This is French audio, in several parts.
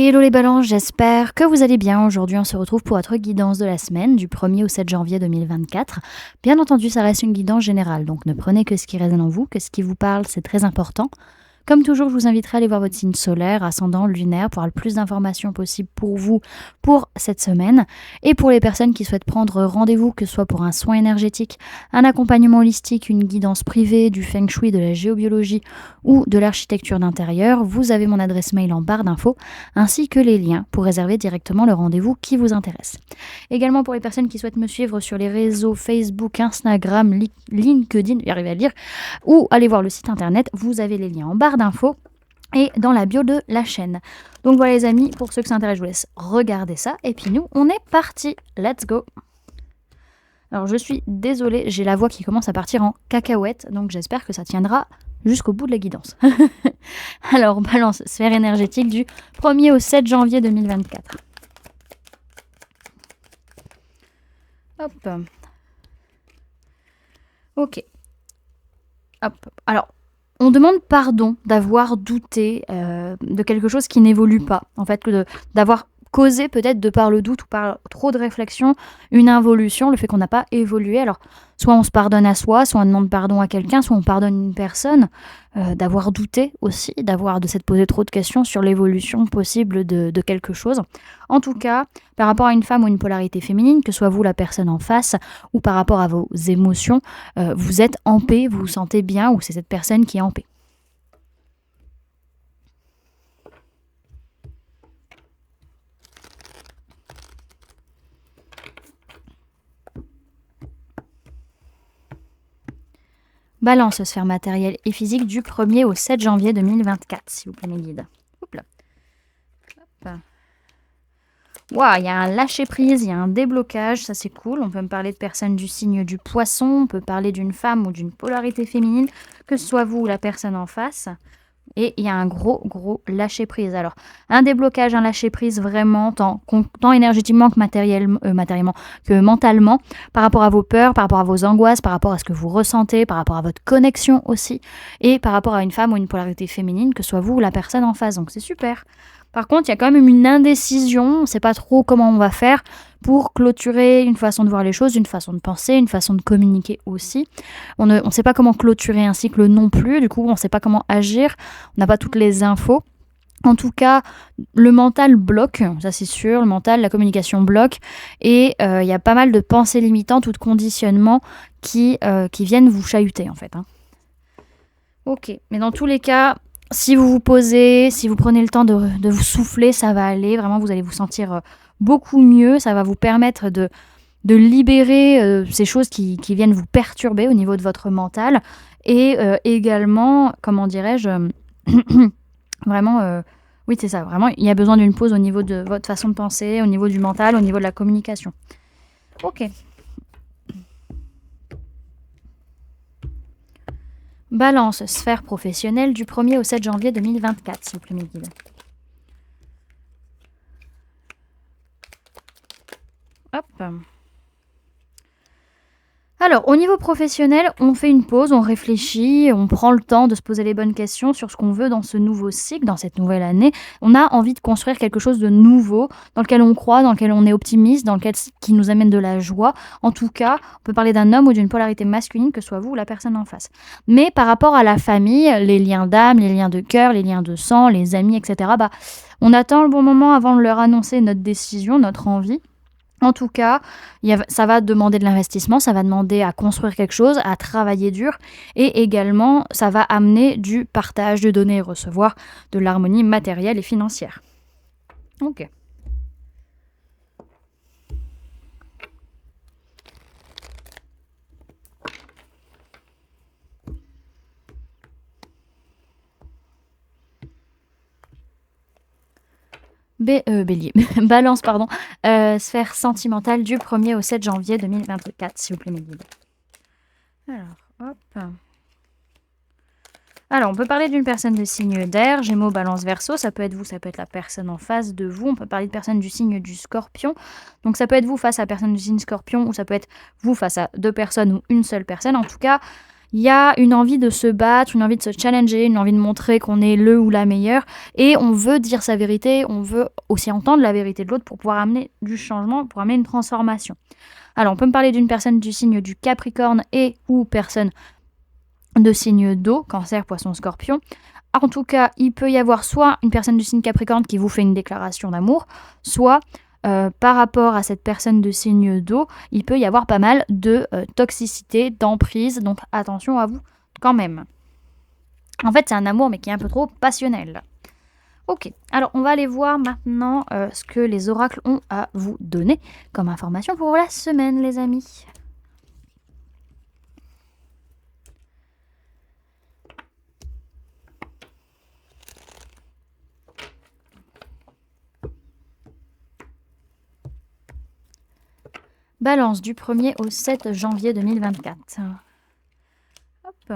Hello les balances, j'espère que vous allez bien. Aujourd'hui, on se retrouve pour votre guidance de la semaine du 1er au 7 janvier 2024. Bien entendu, ça reste une guidance générale, donc ne prenez que ce qui résonne en vous, que ce qui vous parle, c'est très important. Comme toujours, je vous inviterai à aller voir votre signe solaire, ascendant, lunaire, pour avoir le plus d'informations possible pour vous pour cette semaine. Et pour les personnes qui souhaitent prendre rendez-vous, que ce soit pour un soin énergétique, un accompagnement holistique, une guidance privée, du feng shui, de la géobiologie ou de l'architecture d'intérieur, vous avez mon adresse mail en barre d'infos, ainsi que les liens pour réserver directement le rendez-vous qui vous intéresse. Également pour les personnes qui souhaitent me suivre sur les réseaux Facebook, Instagram, LinkedIn, j'arrive à le lire, ou aller voir le site internet, vous avez les liens en barre d'infos et dans la bio de la chaîne. Donc voilà les amis, pour ceux que ça intéresse, je vous laisse regarder ça. Et puis nous, on est parti. Let's go. Alors je suis désolée, j'ai la voix qui commence à partir en cacahuète, donc j'espère que ça tiendra jusqu'au bout de la guidance. Alors balance, sphère énergétique du 1er au 7 janvier 2024. Hop. Ok. Hop. Alors, on demande pardon d'avoir douté de quelque chose qui n'évolue pas. En fait, d'avoir causé peut-être de par le doute ou par trop de réflexion une involution, le fait qu'on n'a pas évolué. Alors, soit on se pardonne à soi, soit on demande pardon à quelqu'un, soit on pardonne une personne, d'avoir douté aussi, de s'être posé trop de questions sur l'évolution possible de quelque chose. En tout cas, par rapport à une femme ou une polarité féminine, que ce soit vous la personne en face ou par rapport à vos émotions, vous êtes en paix, vous vous sentez bien ou c'est cette personne qui est en paix. Balance, sphère matérielle et physique du 1er au 7 janvier 2024, s'il vous plaît mes guides. Hop là. Hop. Waouh, il y a un lâcher-prise, il y a un déblocage, ça c'est cool. On peut me parler de personnes du signe du poisson, on peut parler d'une femme ou d'une polarité féminine, que ce soit vous ou la personne en face. Et il y a un gros lâcher-prise. Alors, un déblocage, un lâcher-prise vraiment, tant énergétiquement que matériellement, que mentalement, par rapport à vos peurs, par rapport à vos angoisses, par rapport à ce que vous ressentez, par rapport à votre connexion aussi, et par rapport à une femme ou une polarité féminine, que ce soit vous ou la personne en face. Donc, c'est super. Par contre, il y a quand même une indécision, on ne sait pas trop comment on va faire pour clôturer une façon de voir les choses, une façon de penser, une façon de communiquer aussi. On ne sait pas comment clôturer un cycle non plus, du coup on ne sait pas comment agir, on n'a pas toutes les infos. En tout cas, le mental bloque, ça c'est sûr, le mental, la communication bloque, et il y a pas mal de pensées limitantes ou de conditionnements qui viennent vous chahuter en fait. Ok, mais dans tous les cas, si vous vous posez, si vous prenez le temps de vous souffler, ça va aller. Vraiment, vous allez vous sentir beaucoup mieux. Ça va vous permettre de libérer ces choses qui viennent vous perturber au niveau de votre mental. Et également, comment dirais-je, vraiment, oui, c'est ça. Vraiment, il y a besoin d'une pause au niveau de votre façon de penser, au niveau du mental, au niveau de la communication. Ok. Balance, sphère professionnelle du 1er au 7 janvier 2024, s'il vous plaît, mes guides. Hop. Alors, au niveau professionnel, on fait une pause, on réfléchit, on prend le temps de se poser les bonnes questions sur ce qu'on veut dans ce nouveau cycle, dans cette nouvelle année. On a envie de construire quelque chose de nouveau, dans lequel on croit, dans lequel on est optimiste, dans lequel qui nous amène de la joie. En tout cas, on peut parler d'un homme ou d'une polarité masculine, que ce soit vous ou la personne en face. Mais par rapport à la famille, les liens d'âme, les liens de cœur, les liens de sang, les amis, etc., on attend le bon moment avant de leur annoncer notre décision, notre envie. En tout cas, ça va demander de l'investissement, ça va demander à construire quelque chose, à travailler dur, et également, ça va amener du partage, de donner et recevoir, de l'harmonie matérielle et financière. Ok. Bélier. Balance, pardon. Sphère sentimentale du 1er au 7 janvier 2024, s'il vous plaît, mes guides. Alors, hop. Alors, on peut parler d'une personne de signe d'air, Gémeaux, Balance, Verseau. Ça peut être vous, ça peut être la personne en face de vous. On peut parler de personne du signe du Scorpion. Donc, ça peut être vous face à la personne du signe Scorpion ou ça peut être vous face à deux personnes ou une seule personne. En tout cas, Il y a une envie de se battre, une envie de se challenger, une envie de montrer qu'on est le ou la meilleure. Et on veut dire sa vérité, on veut aussi entendre la vérité de l'autre pour pouvoir amener du changement, pour amener une transformation. Alors, on peut me parler d'une personne du signe du Capricorne et ou personne de signe d'eau, Cancer, Poisson, Scorpion. En tout cas, il peut y avoir soit une personne du signe Capricorne qui vous fait une déclaration d'amour, soit par rapport à cette personne de signe d'eau, il peut y avoir pas mal de toxicité, d'emprise, donc attention à vous quand même. En fait, c'est un amour mais qui est un peu trop passionnel. Ok, alors on va aller voir maintenant ce que les oracles ont à vous donner comme information pour la semaine, les amis. Balance du 1er au 7 janvier 2024. Hop.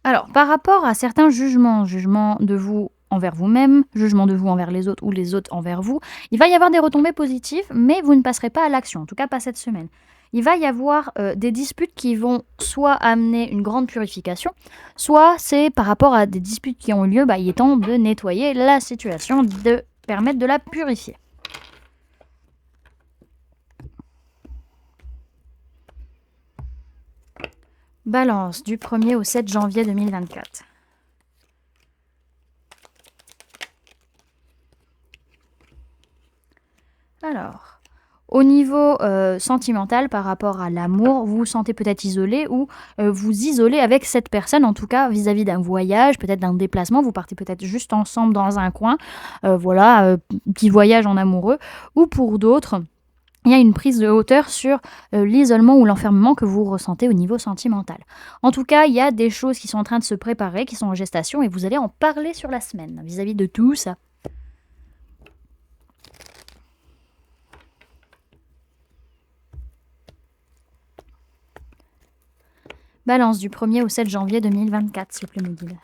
Alors, par rapport à certains jugements, jugement de vous envers vous-même, jugement de vous envers les autres ou les autres envers vous, il va y avoir des retombées positives, mais vous ne passerez pas à l'action, en tout cas pas cette semaine. Il va y avoir des disputes qui vont soit amener une grande purification, soit c'est par rapport à des disputes qui ont eu lieu, il est temps de nettoyer la situation, de permettre de la purifier. Balance du 1er au 7 janvier 2024. Alors, au niveau sentimental, par rapport à l'amour, vous vous sentez peut-être isolé ou vous isolez avec cette personne, en tout cas vis-à-vis d'un voyage, peut-être d'un déplacement, vous partez peut-être juste ensemble dans un coin, petit voyage en amoureux, ou pour d'autres, il y a une prise de hauteur sur l'isolement ou l'enfermement que vous ressentez au niveau sentimental. En tout cas, il y a des choses qui sont en train de se préparer, qui sont en gestation, et vous allez en parler sur la semaine, vis-à-vis de tout ça. Balance du 1er au 7 janvier 2024, s'il vous plaît, mes guides.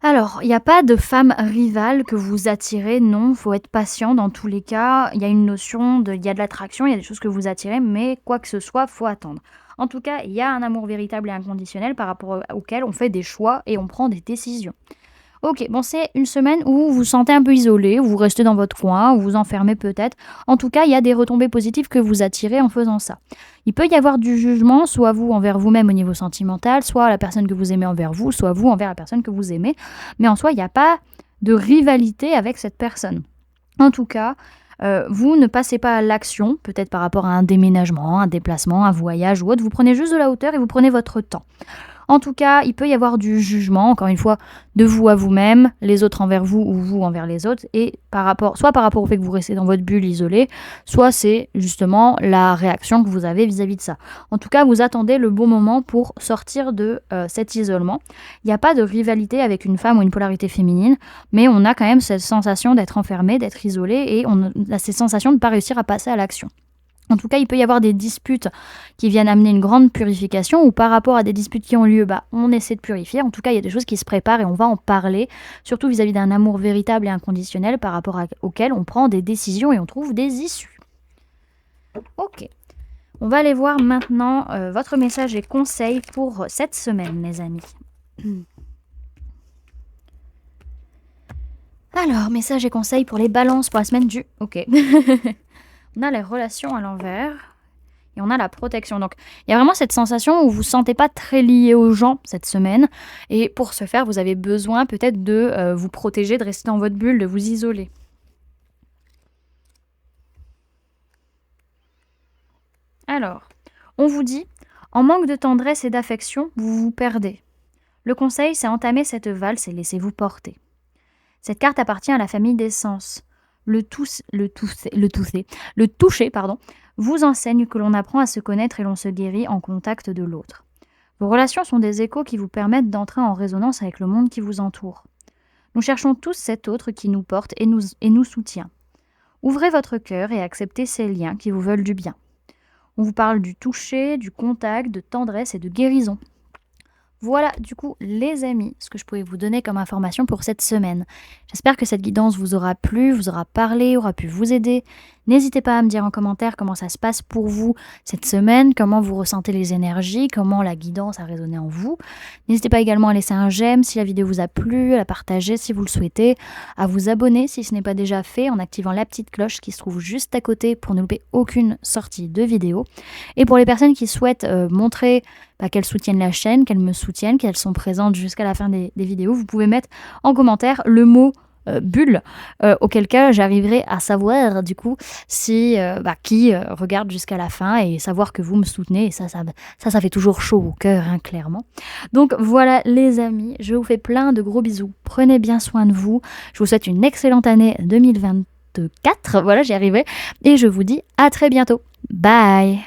Alors, il n'y a pas de femme rivale que vous attirez, non, il faut être patient dans tous les cas. Il y a une notion il y a de l'attraction, il y a des choses que vous attirez, mais quoi que ce soit, faut attendre. En tout cas, il y a un amour véritable et inconditionnel par rapport auquel on fait des choix et on prend des décisions. Ok, bon, c'est une semaine où vous vous sentez un peu isolé, où vous restez dans votre coin, où vous enfermez peut-être. En tout cas, il y a des retombées positives que vous attirez en faisant ça. Il peut y avoir du jugement, soit vous envers vous-même au niveau sentimental, soit la personne que vous aimez envers vous, soit vous envers la personne que vous aimez. Mais en soi, il n'y a pas de rivalité avec cette personne. En tout cas, vous ne passez pas à l'action, peut-être par rapport à un déménagement, un déplacement, un voyage ou autre. Vous prenez juste de la hauteur et vous prenez votre temps. En tout cas, il peut y avoir du jugement, encore une fois, de vous à vous-même, les autres envers vous ou vous envers les autres, et soit par rapport au fait que vous restez dans votre bulle isolée, soit c'est justement la réaction que vous avez vis-à-vis de ça. En tout cas, vous attendez le bon moment pour sortir de cet isolement. Il n'y a pas de rivalité avec une femme ou une polarité féminine, mais on a quand même cette sensation d'être enfermé, d'être isolé, et on a cette sensation de ne pas réussir à passer à l'action. En tout cas, il peut y avoir des disputes qui viennent amener une grande purification ou par rapport à des disputes qui ont lieu, on essaie de purifier. En tout cas, il y a des choses qui se préparent et on va en parler, surtout vis-à-vis d'un amour véritable et inconditionnel par rapport auquel on prend des décisions et on trouve des issues. Ok, on va aller voir maintenant votre message et conseil pour cette semaine, mes amis. Alors, message et conseil pour les balances pour la semaine du... Ok. On a les relations à l'envers et on a la protection. Donc, il y a vraiment cette sensation où vous ne vous sentez pas très lié aux gens cette semaine. Et pour ce faire, vous avez besoin peut-être de vous protéger, de rester dans votre bulle, de vous isoler. Alors, on vous dit, en manque de tendresse et d'affection, vous vous perdez. Le conseil, c'est entamer cette valse et laissez-vous porter. Cette carte appartient à la famille des sens. Le toucher, vous enseigne que l'on apprend à se connaître et l'on se guérit en contact de l'autre. Vos relations sont des échos qui vous permettent d'entrer en résonance avec le monde qui vous entoure. Nous cherchons tous cet autre qui nous porte et nous soutient. Ouvrez votre cœur et acceptez ces liens qui vous veulent du bien. On vous parle du toucher, du contact, de tendresse et de guérison. Voilà, du coup, les amis, ce que je pouvais vous donner comme information pour cette semaine. J'espère que cette guidance vous aura plu, vous aura parlé, aura pu vous aider. N'hésitez pas à me dire en commentaire comment ça se passe pour vous cette semaine, comment vous ressentez les énergies, comment la guidance a résonné en vous. N'hésitez pas également à laisser un j'aime si la vidéo vous a plu, à la partager si vous le souhaitez, à vous abonner si ce n'est pas déjà fait en activant la petite cloche qui se trouve juste à côté pour ne louper aucune sortie de vidéo. Et pour les personnes qui souhaitent montrer qu'elles soutiennent la chaîne, qu'elles me soutiennent, qu'elles sont présentes jusqu'à la fin des vidéos, vous pouvez mettre en commentaire le mot bulle, auquel cas j'arriverai à savoir du coup si qui regarde jusqu'à la fin et savoir que vous me soutenez, et ça fait toujours chaud au cœur, hein, clairement. Donc voilà les amis, je vous fais plein de gros bisous, prenez bien soin de vous, je vous souhaite une excellente année 2024, voilà j'y arrivais, et je vous dis à très bientôt, bye.